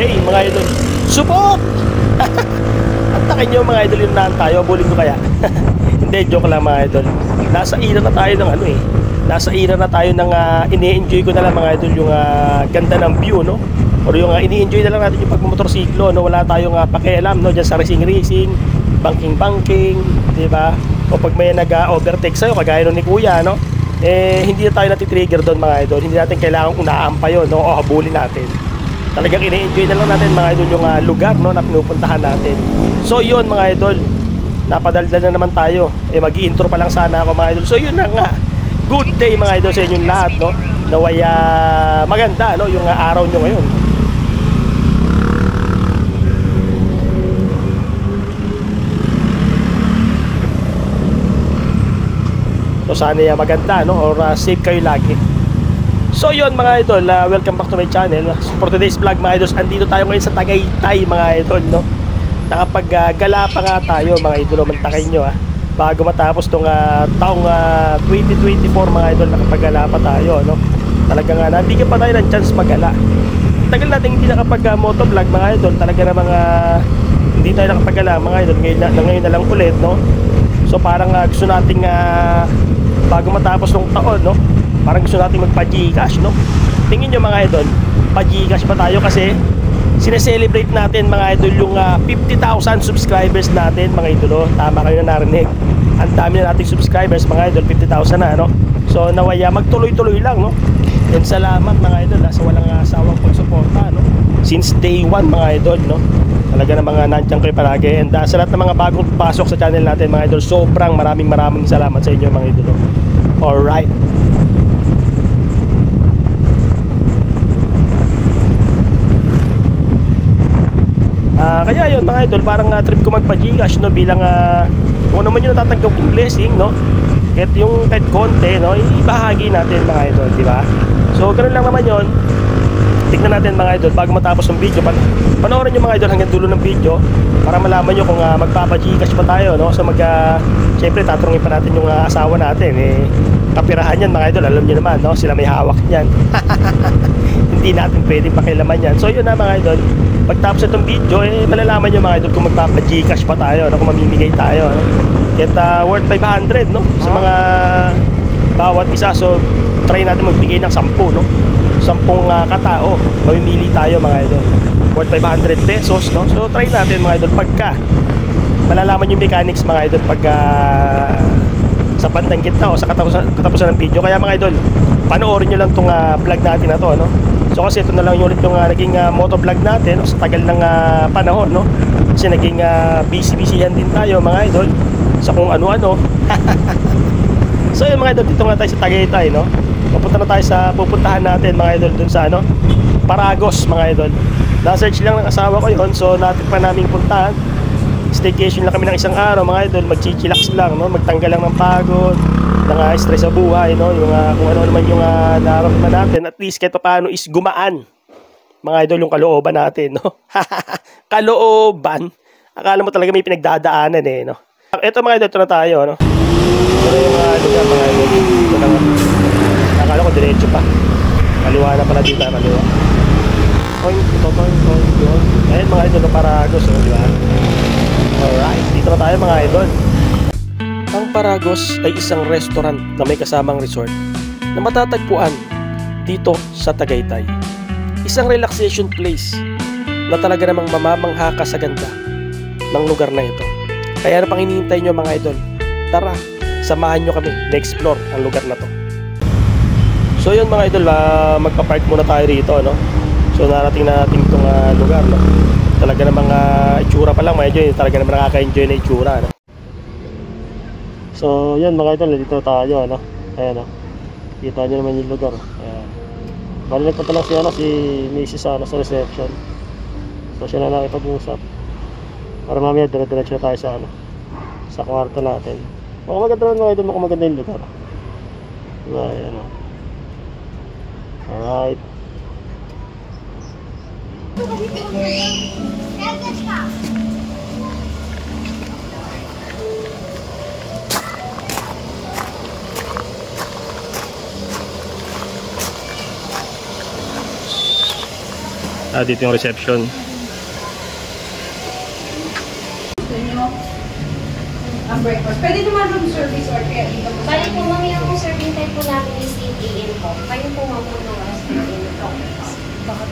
day mga idol. Subok! Antakin nyo mga idol yung naan tayo. Abulin ko kaya. Hindi, joke lang mga idol. Nasa era na tayo ng ano eh. Nasa era na tayo ng ini-enjoy ko na lang mga idol yung ganda ng view, no? Or yung ini-enjoy na lang natin yung pagmumotorsiklo, no? Wala tayong pakialam, no? Diyan sa racing, banking, di ba? O pag may nag-overtake sa'yo, kagaya nun ni Kuya, no? Eh, hindi na tayo natitrigger doon mga idol. Hindi natin kailangang unaan pa yun, no? O habulin natin. Talagang ini-enjoy na lang natin mga idol yung lugar, no? Na pinupuntahan natin. So yun mga idol, napadaldal na naman tayo. Eh, mag-i-intro pa lang sana ako mga idol. So yun na nga. Good day mga idol sa inyong lahat, no? Naway maganda, no? Yung araw nyo ngayon. So sana maganda, no? Or safe kayo lagi. So yun mga idol, welcome back to my channel. For today's vlog mga idol, andito tayo ngayon sa Tagaytay mga idol, no? Nakapaggala pa nga tayo mga idol, mantakay nyo bago matapos tong taong 2024 mga idol, nakapaggala pa tayo, no? Talaga nga, nabigyan pa tayo ng chance magala. Tagal natin hindi nakapag-motovlog mga idol, talaga na hindi tayo nakapaggala mga idol, ngayon na lang ulit, no? So parang gusto nating bago matapos ng taon, no? Parang gusto nating magpa-Gcash, no? Tingin nyo mga idol, pa-Gcash pa tayo kasi sineselebrate natin mga idol yung 50,000 subscribers natin mga idol. Tama kayo na narinig. Ang dami na nating subscribers mga idol, 50,000 na, no? So nawaya magtuloy-tuloy lang, no? And salamat mga idol sa walang sawang pagsuporta, no? Since day 1 mga idol, no? Talaga na mga nandiyan kayo palagi. And sa lahat ng mga bagong pasok sa channel natin mga idol, sobrang maraming salamat sa inyo mga idol. Alright. Kaya yun mga idol, parang trip ko magpa-Gcash, no? Bilang kung naman yung natatanggap yung blessing, no? Kahit konti, no? Ibahagi natin mga idol, di ba? So ganoon lang naman yun. Tignan natin mga idol bago matapos ng video. Panoorin nyo mga idol hanggang dulo ng video para malaman nyo kung magpapa-Gcash pa tayo, no? So syempre tatanungin pa natin yung asawa natin. Kapirahan yan mga idol, alam nyo naman, no? Sila may hawak yan. Hindi natin pwede pakilaman yan. So yun na mga idol, pagtapos itong video, malalaman nyo mga idol kung magpapa-Gcash pa tayo, no? Kung mamimigay tayo, no? Kahit worth 500, no? Sa mga bawat isa. So try natin magbigay ng 10, no? 10 katao, mamimili tayo mga idol, worth 500 pesos, no? So try natin mga idol, pagka malalaman yung mechanics mga idol pagka sa bandang gitna o sa katapusan ng video. Kaya mga idol, panoorin nyo lang tong vlog natin na to, no? So kasi ito na lang yung ulit yung naging motovlog natin, no? Sa tagal ng panahon, no? Kasi naging busy-busyhan din tayo mga idol sa kung ano-ano. So yun mga idol, dito nga tayo sa Tagaytay, no? Papunta na tayo sa pupuntahan natin mga idol, dun sa Paragos mga idol. Na-search lang ng asawa ko yun, so natin pa namin puntahan. Staycation lang kami ng isang araw mga idol, mag-chillax lang, no? Magtanggal lang ng pagod, ng stress sa buhay, no? Yung kung ano naman yung nararamdaman natin, at least kahit paano is gumaan mga idol yung kalooban natin, no? Kalooban, akala mo talaga may pinagdadaanan no? Ito mga idol, ito na tayo, no? Ito yung lugar mga idol, ito na nga. Akala ko diretso pa. Kaliwa na pala dito, kaliwa. Ayun mga idol, Paragos, di ba? Alright, dito na tayo mga idol. Ang Paragos ay isang restaurant na may kasamang resort na matatagpuan dito sa Tagaytay. Isang relaxation place na talaga namang mamamangha ka sa ganda ng lugar na ito. Kaya ano pang hinihintay nyo mga idol? Tara, samahan nyo kami na-explore ang lugar na to. So yun mga idol, magpa-park muna tayo rito, no? So narating na natin itong lugar, no? Talaga namang itsura pa lang mga idol, talaga namang nakaka-enjoy na itsura, no? So yun mga idol, dito tayo, no? Ayan, no? Kita nyo naman yung lugar. Ayan. Bali nagpunta lang si Mrs. sa reception. So siya na nakipag-usap para mamaya dire-diretso na tayo sa sa kwarto natin. Mukhang maganda naman mga idol, mukhang maganda yung lugar. Ayan, no? Alright. Dito yung reception. Ang breakfast. Pwede naman room service or kaya dito po. Bali po mami, ang serving time po namin is 8 AM po. Kayo po mamunong oras po ito. Bakit?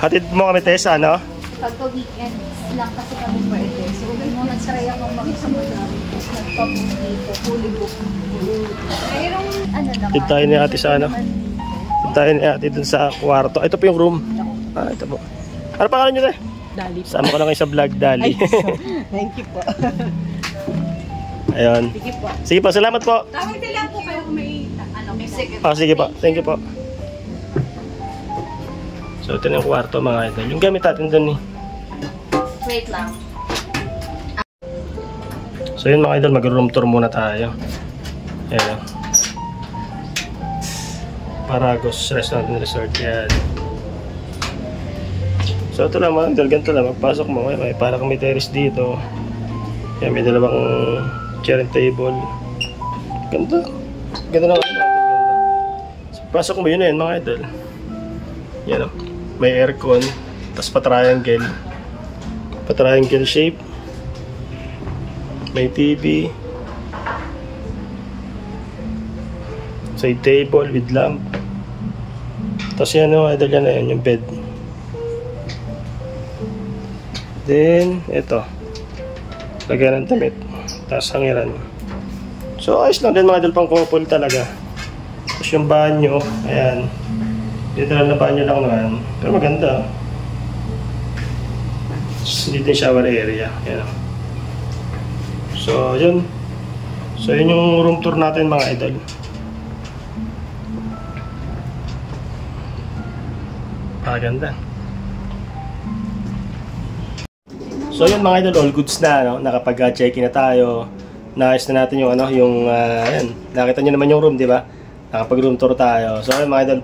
Hatid mo kami, Tessa, ano? Pagka weekend lang kasi kami pwede. So, nung nag-try akong mag-isama namin, nagpa-book dito, fully booked. Mayroong, ano naman. Hatid tayo ni ate sa ano? Hatid tayo ni ate dun sa kwarto. Ito po yung room. Ito po. Ano pangalan nyo, Te? Dali po. Sama ko lang kayo sa vlog, Dali. Thank you po. Ayun. Sige po. Sige po, salamat po. Tawag din lang po kayo kung may, may second. Sige po. Thank you po. So, ito na yung kwarto, mga idol. Yung gamit natin dun eh. Wait lang. So, yun mga idol, mag-room tour muna tayo. Ayan. Paragos Restaurant and Resort. Yan. So, ito lang mga idol. Ganito lang. Magpasok mo. May parang may terrace dito. Yan, may dalawang chair and table. Ganda. Ganda lang. So, pasok mo yun na yan mga idol. Yan o. May aircon. Tapos pa-triangle. Pa-triangle shape. May TV. Side table with lamp. Tapos yan o. Idol yan na yan. Yung bed. Then, ito. Lagyan ng damit. Tapos hangiran. So, ayos lang din mga idol, pang couple talaga. Tapos yung banyo, ayan. Literal na banyo lang naman. Pero maganda. Tapos dito yung shower area. Ayan. So, yun. So, yun yung room tour natin mga idol. Maganda. So yun mga idol, all goods na, no? Nakapag-check-in na tayo. Naayos na natin yung ano, yung ayan, nakita niyo naman yung room, di ba? Nakapag-room tour tayo. So yun mga idol,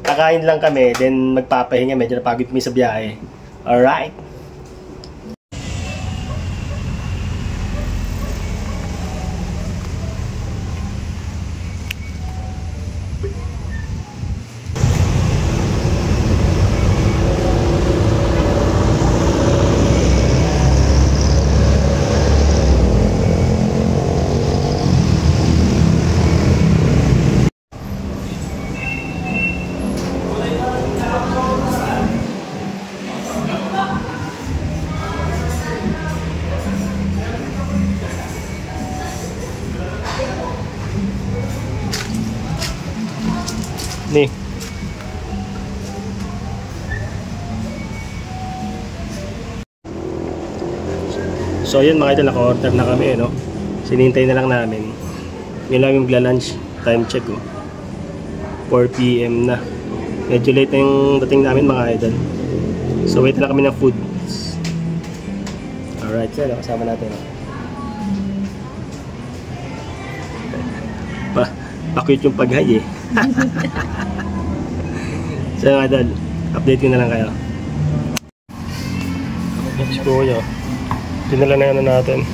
kakain lang kami, then magpapahinga, medyo napagod kami sa biyahe. Alright. Ni. So yun mga idol, naka-order na kami, no? Sinintay na lang namin. Yun lang yung lunch. Time check, oh. 4 PM na. Medyo late na yung dating namin mga idol. So wait na kami ng food. Alright, so kasama natin, oh. Pa-cute yung pag-hi, eh. So mga idol, update ko na lang kayo. Let's go nyo. Dinala na yan natin.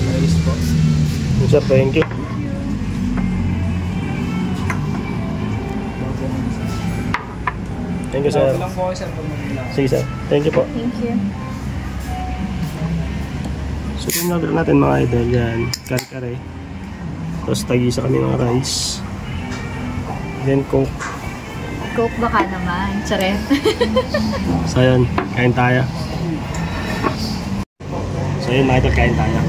Nice po. Sir, thank you. Thank you, sir. Sige, sir. Thank you po. Thank you. So yung order natin mga idol, yan, kare-kare. Tapos tagisa kami ng rice. Then coke. Coke baka naman. Charet. So yun, kain tayo. So yun mga idol, kain tayo.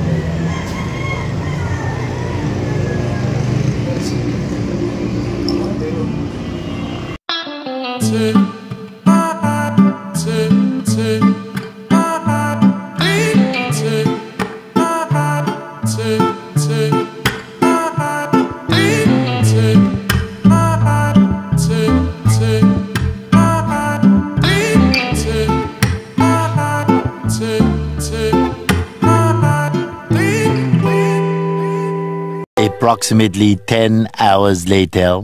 Approximately 10 hours later.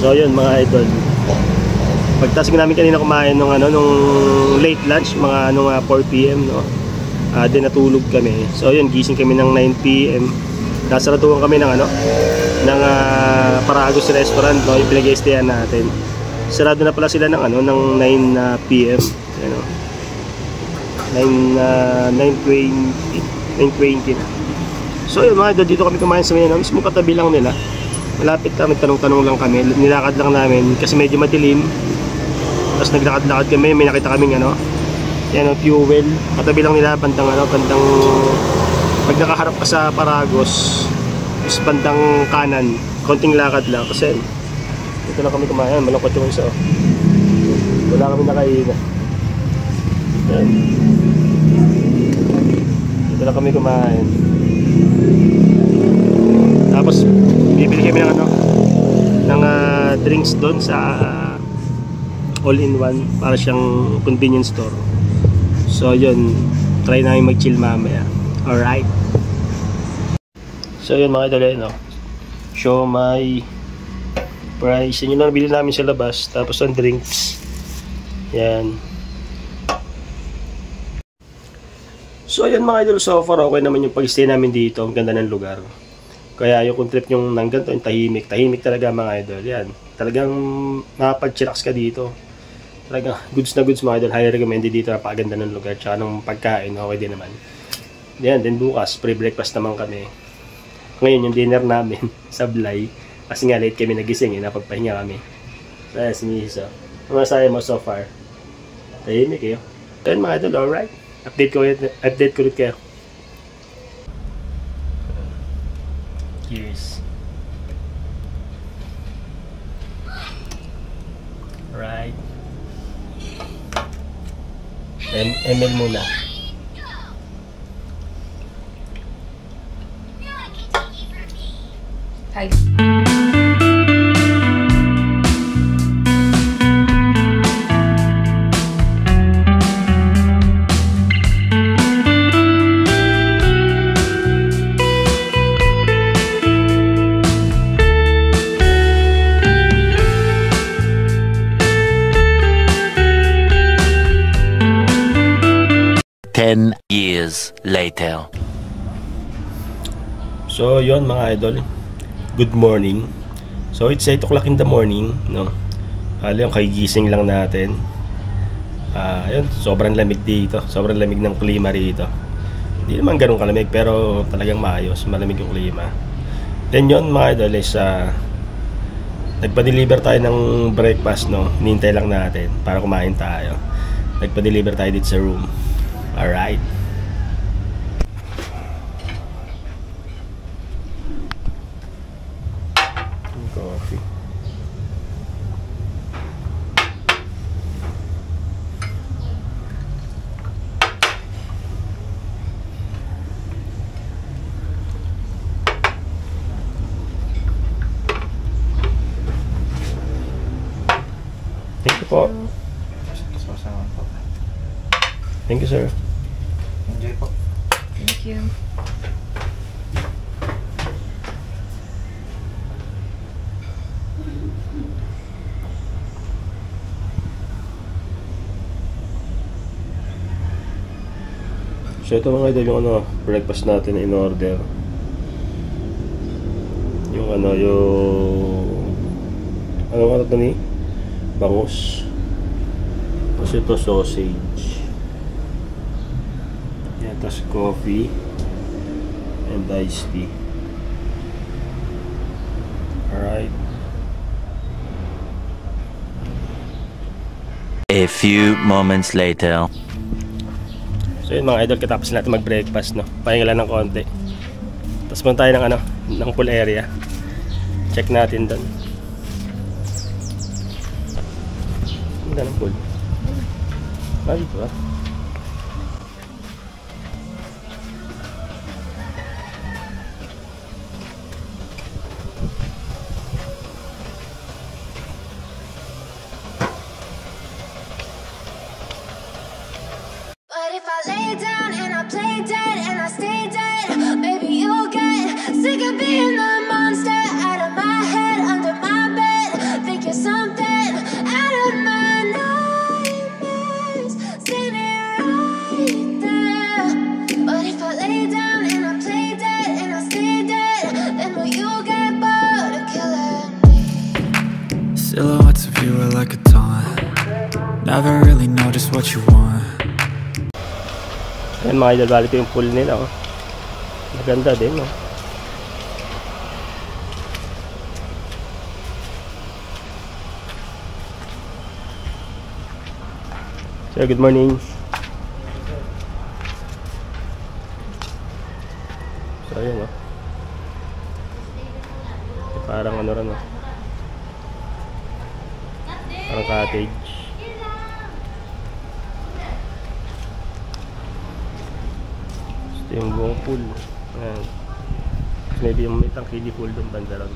So yun mga idol, pagtasing namin kanina kumain nung late lunch, mga 4 PM, no? Din natulog kami. So yun, gising kami ng 9 PM. Nasaratuhan kami ng Paragos restaurant, no? Yung pinag-i-stayan natin. Sarado na pala sila ng 9 PM. Ano? 9:20 na. So yun mga idol, dito kami kumain sa mismo katabi lang nila. Malapit kami, tanong-tanong lang kami. Nilakad lang namin kasi medyo madilim. Tapos naglakad-lakad kami, may nakita kaming fuel. Katabi lang nila, bandang pag nakaharap ka sa Paragos, is bandang kanan, konting lakad lang. Kasi dito lang kami kumain, malungkot yung isa. Wala kami nakainan. Yan. Dito lang kami kumain. Tapos bibili kami ng drinks doon sa all-in-one, para siyang convenience store. So yun, try namin mag-chill mamaya. Alright. So yun mga idol, show my price. Yun yung nabili namin sa labas. Tapos ang drinks. Yan. So yun mga idol, so far okay naman yung pag-stay namin dito. Ang ganda ng lugar. Kaya yung trip yung nang ganito, yung tahimik. Tahimik talaga mga idol. Yan. Talagang makapag-chillax ka dito. Talagang goods na goods mga idol. Highly recommended dito. Napakaganda ng lugar. Tsaka ng pagkain, okay din naman. Yan. Then bukas, pre-breakfast naman kami. Ngayon yung dinner namin, sablay. Kasi nga late kami nagising, napagpahinga kami. So yan, si Mrs. Ang masaya mo so far? Tahimik kayo. Then mga idol, alright. Update ko ulit kayo. Cheers. Right. ML muna. Hi. Years later. So yon mga idol, good morning. So it's 8 o'clock in the morning, no? Yung kagigising lang natin. Yun, sobrang lamig dito. Sobrang lamig ng klima rito. Hindi naman ganun kalamig, pero talagang maayos, malamig yung klima. Then yun mga idol is nagpa-deliver tayo ng breakfast, no? Hinintay lang natin para kumain tayo. Nagpa-deliver tayo dito sa room. Alright. Coffee. Thank you po. Thank you, sir. Enjoy po. Thank you. So ito mga idol yung breakfast natin in order. Yung ano ito ni? Bangus. Kasi ito sausage. Yan, tas coffee and iced tea. Alright. A few moments later. So yun mga idol, katapos natin mag-breakfast, no? Pahinga lang ng konti. Tapos punta tayo ng pool area. Check natin doon. Ganda ng pool. Dito ah. But if I lay down and I play dead and I stay dead, maybe you'll get sick of being the monster out of my head, under my bed. Think Never really know just what you want. Ayan mga idol, bali ko yung pool nila, oh. Maganda din, oh. Sir, good morning. So, ayan, oh. Parang ano rin, oh. Parang cottage. Ito yung buong pool. Ayan. Maybe yung may tangkili pool doon banda ron.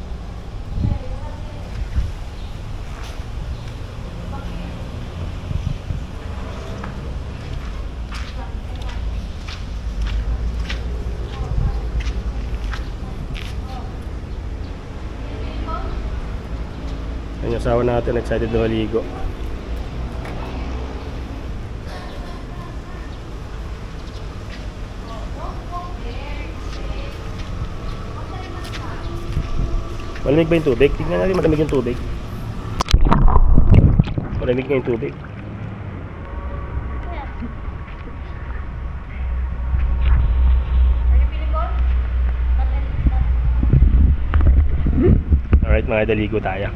Yung asawa natin excited na maligo. Malamig ba yung tubig? Tingnan natin malamig yung tubig. Malamig nga yung tubig. Alright mga idol, ligo tayo.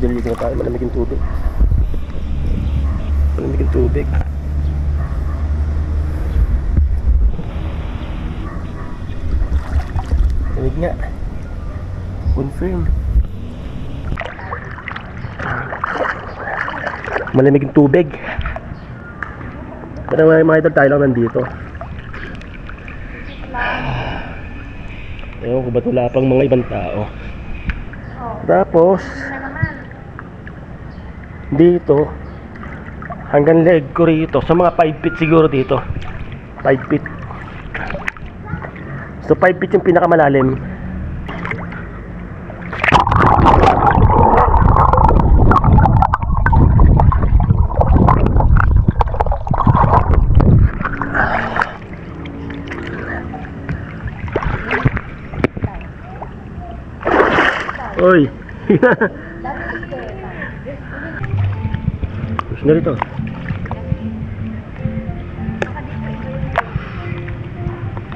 Diligo na tayo, malamig yung tubig. Malamig yung tubig. Malamig nga. Confirm. Malamig yung tubig. Pero mga idol, tayo lang nandito. Ewan ko ba't wala pang mga ibang tao. Tapos dito hanggang leg ko rito sa mga 5 feet siguro dito, 5 feet. So 5 feet yung pinakamalalim. Oy. Push na rito.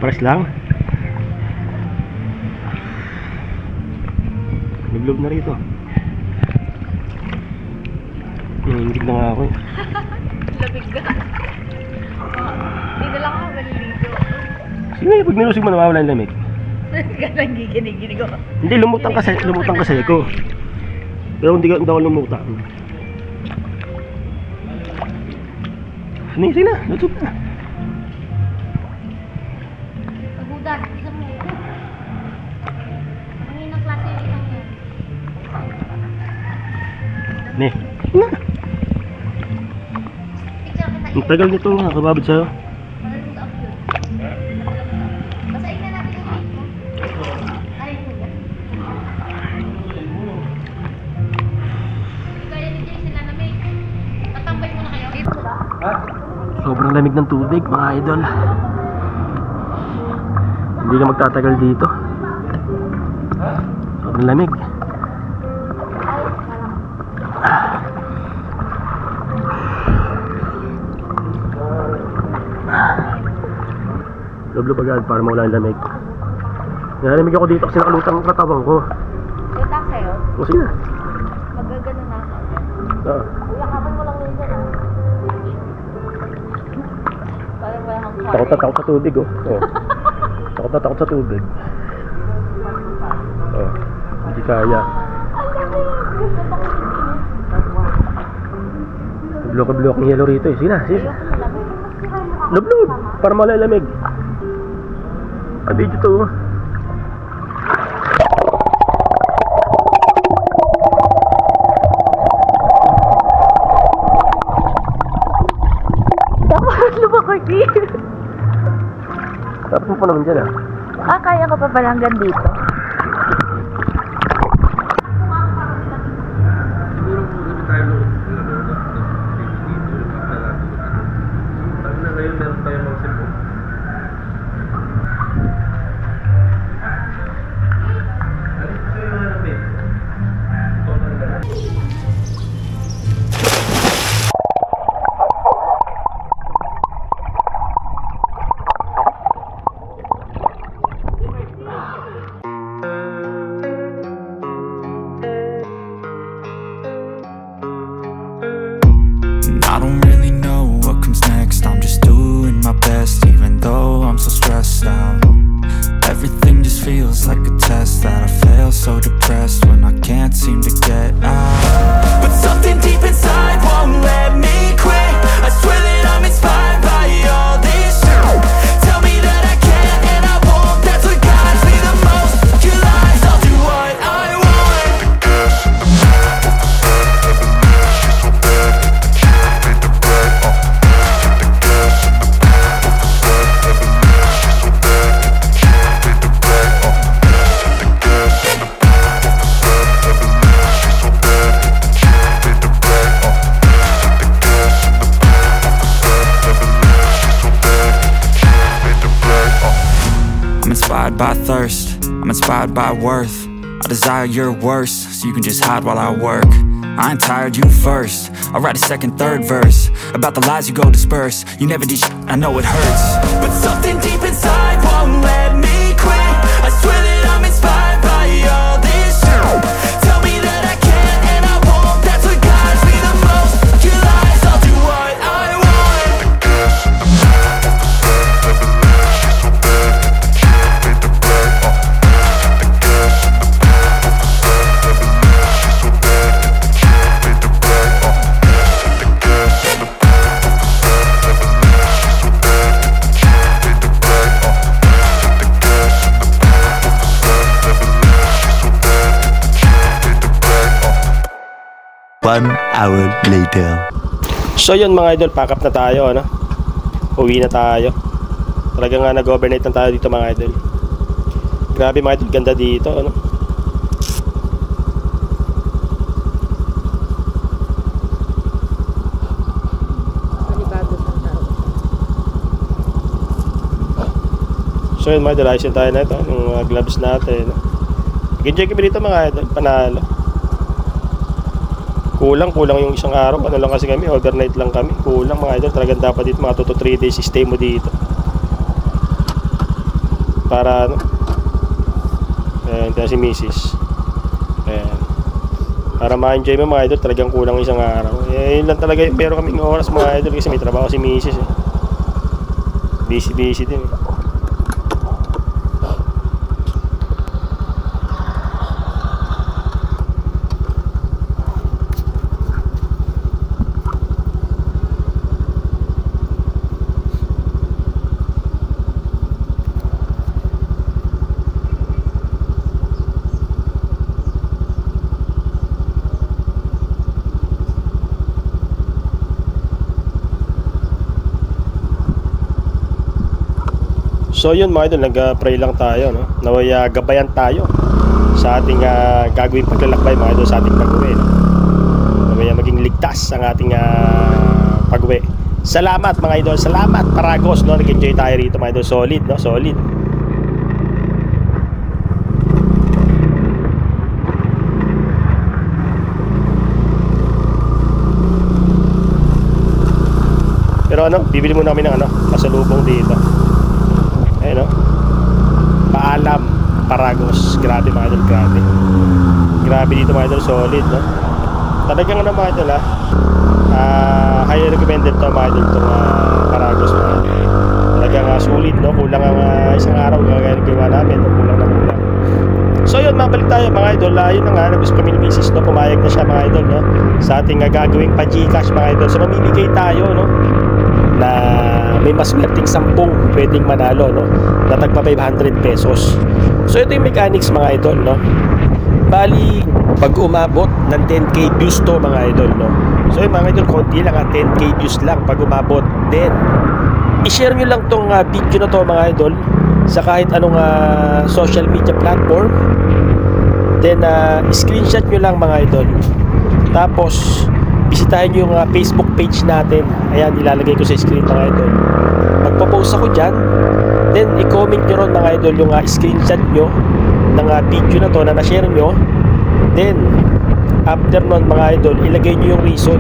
Pares lang. Naglob na rito. Nangindig na nga ako. Labig ka. Hindi na lang ako maliligo. Sige, pag nilusig mo nawawala yung lamig. Ganang giginig ko. Hindi, lumutang kasi ko. Pero hindi ako lumutang. Sige na, luto na. Pagudan, isang mo. Ang inang klase yung isang yan. Ne, na. Picture kita. Ang tagal nito, nakababad sa'yo. Basahin na natin yung link mo. Ay, hindi. Kaya ni Jay sila na may. Tatambay mo na kayo. Dito ba? Sobrang lamig ng tubig mga idol. Hindi na magtatagal dito. Sobrang lamig. Lublob agad para mawala yung lamig. Nalamig ako dito kasi nakalutang ang katawan ko. Lutang sa'yo? O sige na. Magagano na ako. Oo. Uyakapan mo lang yun dyan ah. Parang wala kang Takot na takot sa tubig, oh. Oh. Takot na takot sa tubig. Oh. Hindi kaya. Blok-blok ng yellow rito eh. Sige na, sige. Lublob! Para malalamig. Video to, oh. Tapos mo pa naman dyan ah. Kaya ko pa pala hanggang dito. inspired by thirst, I'm inspired by worth. I desire your worst, so you can just hide while I work. I ain't tired, you first. I'll write a second, third verse about the lies you go disperse. You never did shit, I know it hurts, but something deep inside won't let me quit. I swear that I'm inspired by all this shit. Tell me that I can't and I won't. That's what guides me the most. Your lies, I'll do what I want. One hour later. So yun mga idol, pack up na tayo, ano? Uwi na tayo. Talaga nga nag-overnight na tayo dito mga idol. Grabe mga idol, ganda dito, ano? So yun mga idol, ayos tayo na ito, yung gloves natin. Nag-enjoy kami dito mga idol, panalo. Kulang yung isang araw. Ano lang kasi kami, overnight lang kami. Kulang mga idol, talagang dapat dito mga 2 to 3 days stay mo dito. Para ano, ayan, si Mrs. Ayan. Para ma-enjoy mo mga idol, talagang kulang isang araw. Yun lang talaga yung meron kaming oras mga idol, kasi may trabaho si Mrs. Busy din. So yun mga idol, nag-pray lang tayo, no? Naway gabayan tayo sa ating gagawing paglalakbay mga idol, sa ating pag-uwi, no? Naway maging ligtas ang ating pag-uwi. Salamat mga idol, salamat Paragos, no? Nag-enjoy tayo rito mga idol, solid, no? Solid. Pero ano, bibili muna kami ng ano, pasalubong dito. Ayun, no? Paalam, Paragos. Grabe mga idol, grabe. Grabe dito mga idol, solid, no? Talagang ano mga idol, highly recommended to mga idol, itong Paragos mga idol. Talagang sulit, no? Kulang ang isang araw gagawa namin, no? Kulang na kulang. So yun, mabalik tayo mga idol. Yun na nga, nag-gusto kami ni Mrs. no? Pumayag na siya mga idol, no? Sa ating gagawing pa-Gcash mga idol. So mamimigay tayo, no? Na may mas swerteng 10 pwedeng manalo, no? Na tagpa 500 pesos. So ito yung mechanics mga idol, no? Bali, pag umabot ng 10k views to mga idol, no? So yung mga idol, konti lang 10k views lang pag umabot. Then i-share nyo lang tong video na to mga idol sa kahit anong social media platform. Then screenshot nyo lang mga idol. Tapos bisitahin nyo yung Facebook page natin. Ayan, ilalagay ko sa screen mga idol. Magpo-post ako dyan. Then i-comment nyo ron mga idol yung screenshot nyo ng video na to na na-share nyo. Then after nun mga idol, ilagay nyo yung reason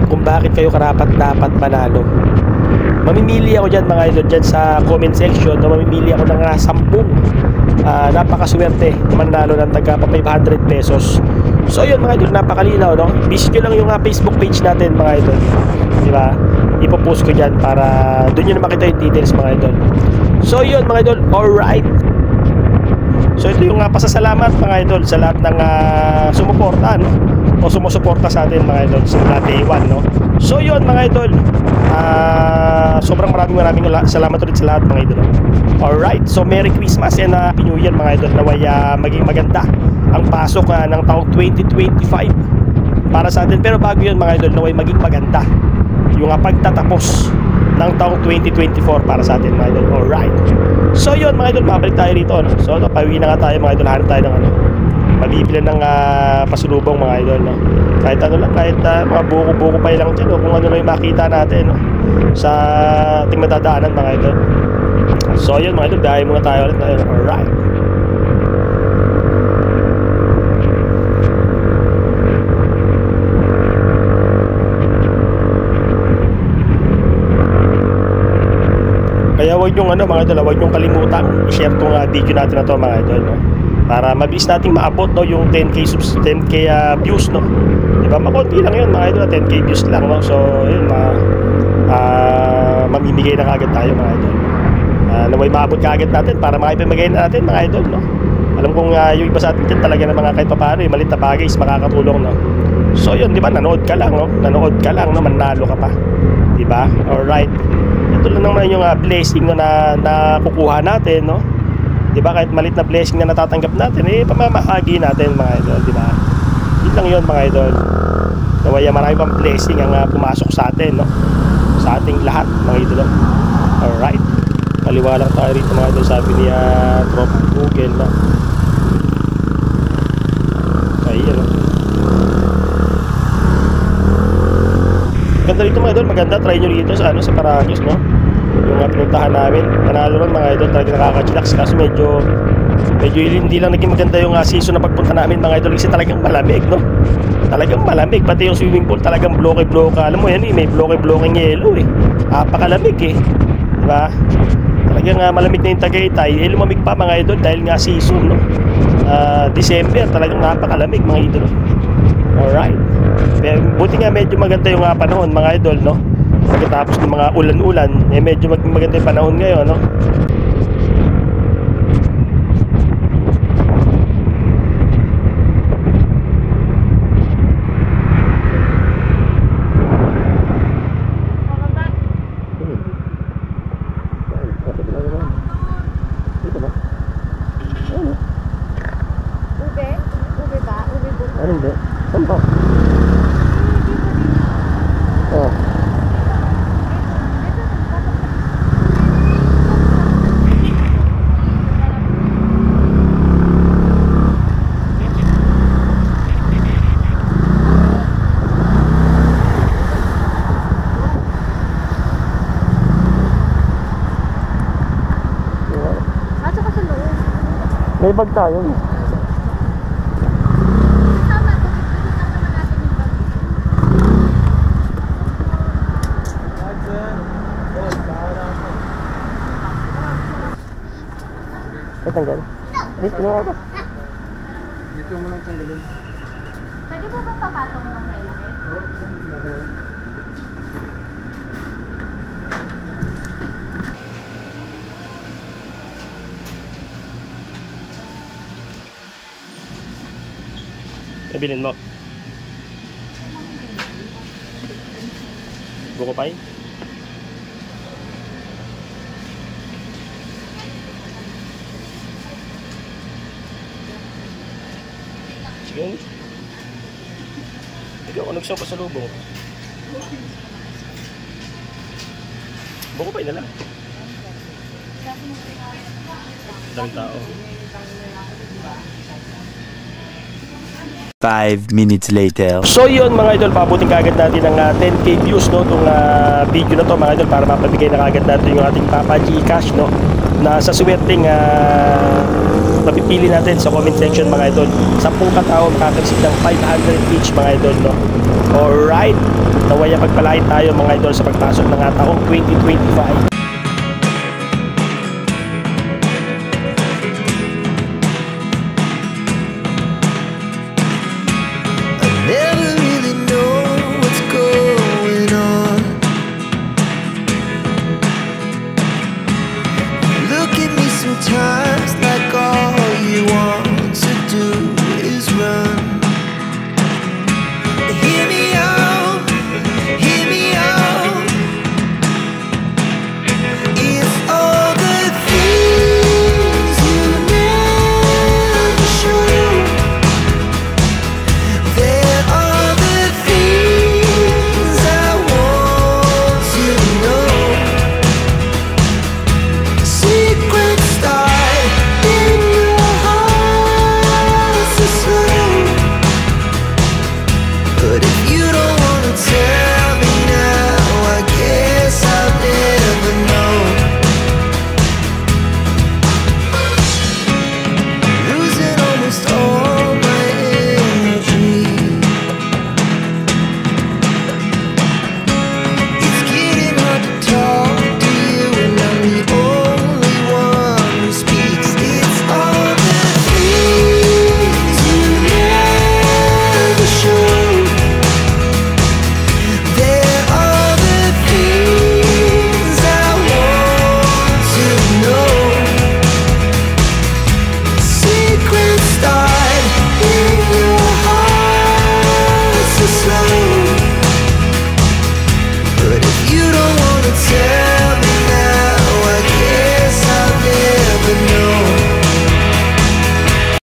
kung bakit kayo karapat-dapat manalo. Mamimili ako dyan mga idol, dyan sa comment section, na mamimili ako ng 10 napakaswerte manalo ng tagpa 500 pesos. So yun mga idol, napakalinaw, no? Visit nyo lang yung Facebook page natin mga idol, diba? Ipopost ko dyan para doon nyo na makita yung details mga idol. So yun mga idol, alright. So ito yung pasasalamat mga idol sa lahat ng sumuporta, no? O sumusuporta sa atin mga idol sa day 1, no? So yun mga idol, sobrang maraming salamat ulit sa lahat mga idol, no? Alright, so Merry Christmas and Happy New Year mga idol. Naway maging maganda ang pasok ng taong 2025 para sa atin. Pero bago yun mga idol, naway maging maganda yung pagtatapos ng taong 2024 para sa atin mga idol. Alright, so yun mga idol, mabalik tayo rito, no? So pauwi na nga tayo mga idol, hanap tayo ng ano, mabibili ng pasulubong mga idol, no? Kahit ano lang, kahit mga buko-buko pa lang dyan, no? Kung ano lang yung makita natin, no? Sa ating matadaanan mga idol. So yun mga idol, dahil muna tayo ulit ngayon. Alright. Kaya wag yung mga idol, wag yung kalimutan i-share tong video natin na to mga idol, no? Para mabilis nating maabot, no, yung 10k views, no? Diba, makonti lang yun mga idol, 10k views lang, no? So yun, mamimigay na kagad tayo mga idol. Naway maabot kagad natin para makipamigay na natin mga idol, no? Alam kong yung iba sa atin dyan talaga na mga kahit paano, yung malit na bagay is makakatulong, no? So yun, diba, nanood ka lang, no? Nanood ka lang, no? Manalo ka pa, diba? Alright. Ito lang naman yung blessing, no, na nakukuha natin, no? Diba, kahit malit na blessing na natatanggap natin, pamamahagi natin mga idol, diba? Yun lang yun mga idol. Nawaya marami pang blessing ang pumasok sa atin, no? Sa ating lahat mga idol. Alright, kaliwa lang tayo rito mga idol, sabi ni Trop Google, no? Ayun, no? Maganda rito mga idol, maganda, try nyo rito sa Paracos, no? Yung pinuntahan namin, panalo ron mga idol, talaga nakaka-chillax. Kaso medyo hindi lang naging maganda yung season na pagpunta namin mga idol, kasi talagang malamig, no? Talagang malamig, pati yung swimming pool talagang bloke-bloke. Alam mo yan, may bloke-blokeng yelo, napakalamig, diba? Talagang malamig na yung Tagaytay, lumamig pa mga idol dahil nga season, no? December, talagang napakalamig mga idol. Alright, buti nga medyo maganda yung panahon mga idol, no? Pagkatapos ng mga ulan-ulan, medyo maganda yung panahon ngayon, no? Ube ba? Ube buto? Ano hindi? Saan ba? Oh. Asa ka sa loob? May bag tayo. Tama, tutulungan naman natin yung bag. Tanggal. Ay, kinuha ko. Dito mo lang tanggalin. Pwede po ba papatong ng helmet? Nabilin mo. Buko pa yun. Sige. Ikaw, anong siyang pasalubong? Buko pa yun na lang. Daming tao. 5 minutes later. So yun mga idol, pabuting kagad natin ng 10k views, no, itong video na to mga idol, para mapabigay na kagad natin yung ating Papa Gcash, no, na sa swerteng napipili natin sa comment section mga idol. 10 katao makaka-receive ng 500 each mga idol, no. Alright, nawaya pagpalain tayo mga idol sa pagpasok ng taong 2025. Never really know what's going on. Look at me sometimes like all you want to do is run. Hear me out, hear me out. so slow.